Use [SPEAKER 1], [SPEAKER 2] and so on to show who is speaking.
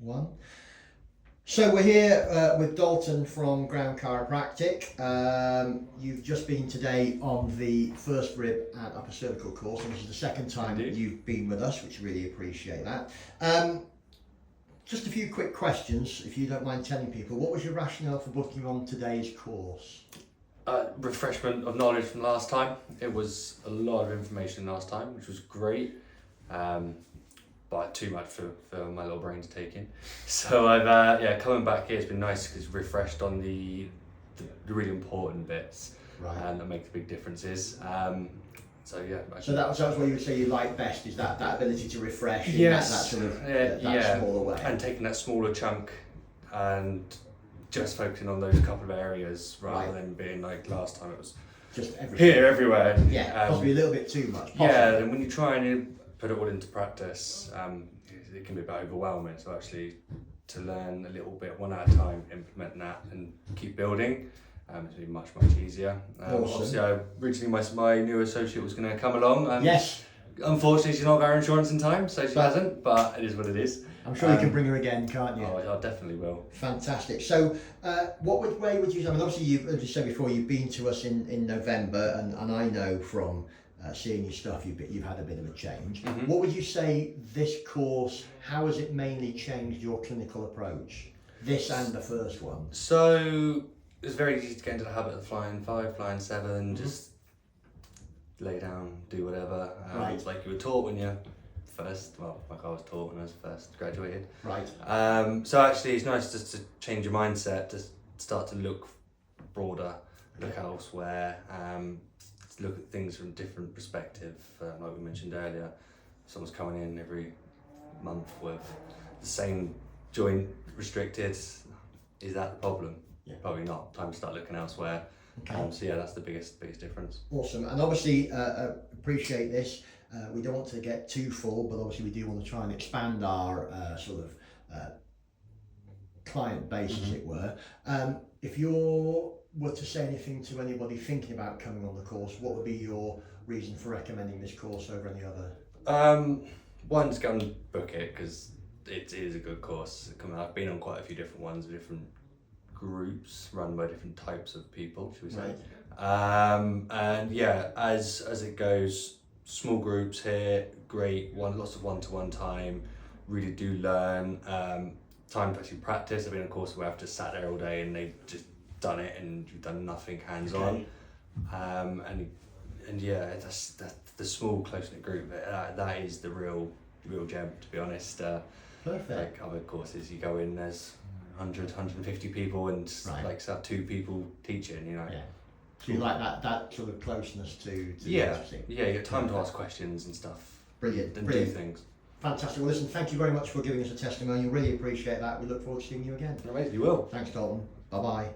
[SPEAKER 1] One. So we're here with Dalton from Ground Chiropractic. You've just been today on the first rib and upper cervical course, and this is the second time that you've been with us, which really appreciate that. Just a few quick questions, if you don't mind telling people. What was your rationale for booking on today's course?
[SPEAKER 2] Refreshment of knowledge from last time. It was a lot of information last time, which was great. But too much for my little brain to take in. So I've coming back here, it's been nice because it's refreshed on the really important bits,
[SPEAKER 1] Right.
[SPEAKER 2] And that make the big differences. So
[SPEAKER 1] that was what you would say you like best, is that ability to refresh in
[SPEAKER 2] yes,
[SPEAKER 1] that sort of
[SPEAKER 2] that
[SPEAKER 1] smaller way.
[SPEAKER 2] And taking that smaller chunk and just focusing on those couple of areas rather than being like last time it was
[SPEAKER 1] just everything.
[SPEAKER 2] Here, everywhere.
[SPEAKER 1] Yeah, possibly a little bit too much. Possibly.
[SPEAKER 2] Yeah, and when you try and put it all into practice, it can be a bit overwhelming. So actually, to learn a little bit one at a time, implement that, and keep building, it's been much easier.
[SPEAKER 1] Awesome.
[SPEAKER 2] Obviously, originally my new associate was going to come along.
[SPEAKER 1] Yes.
[SPEAKER 2] Unfortunately, she's not got her insurance in time, so she hasn't. But it is what it is.
[SPEAKER 1] I'm sure you can bring her again, can't you?
[SPEAKER 2] Oh, I definitely will.
[SPEAKER 1] Fantastic. So, what way would you? I mean, obviously, as you said before, you've been to us in November, and I know from seeing your stuff, you've had a bit of a change.
[SPEAKER 2] Mm-hmm.
[SPEAKER 1] What would you say this course? How has it mainly changed your clinical approach? This and the first one.
[SPEAKER 2] So it's very easy to get into the habit of flying 5, flying 7, just lay down, do whatever. It's like you were taught when you're first, like I was taught when I was first graduated.
[SPEAKER 1] Right.
[SPEAKER 2] So actually it's nice just to change your mindset, to start to look broader, look elsewhere, look at things from a different perspective. Like we mentioned earlier, someone's coming in every month with the same joint restricted. Is that the problem?
[SPEAKER 1] Yeah.
[SPEAKER 2] Probably not. Time to start looking elsewhere.
[SPEAKER 1] Okay.
[SPEAKER 2] So yeah, that's the biggest difference.
[SPEAKER 1] Awesome. And obviously, appreciate this. We don't want to get too full, but obviously we do want to try and expand our client base, as it were. If you were to say anything to anybody thinking about coming on the course, what would be your reason for recommending this course over any other?
[SPEAKER 2] One, just go and book it because it is a good course. I've been on quite a few different ones, different groups run by different types of people, should we say?
[SPEAKER 1] Right.
[SPEAKER 2] And yeah, as it goes, small groups here, great. Lots of one-to-one time. Really do learn. Time to actually practice. I've been on a course where I've just sat there all day and they've just done it and you've done nothing hands-on. Okay. And yeah, that's the small close-knit group. That is the real gem, to be honest.
[SPEAKER 1] Perfect.
[SPEAKER 2] Like other courses, you go in, there's 100, 150 people and like 2 people teaching, you know.
[SPEAKER 1] Yeah. So you like that sort of closeness to
[SPEAKER 2] you get time to ask questions and stuff.
[SPEAKER 1] Brilliant.
[SPEAKER 2] And do things.
[SPEAKER 1] Fantastic. Well, listen, thank you very much for giving us a testimonial. Really appreciate that. We look forward to seeing you again.
[SPEAKER 2] All right, you will.
[SPEAKER 1] Thanks, Dalton. Bye-bye.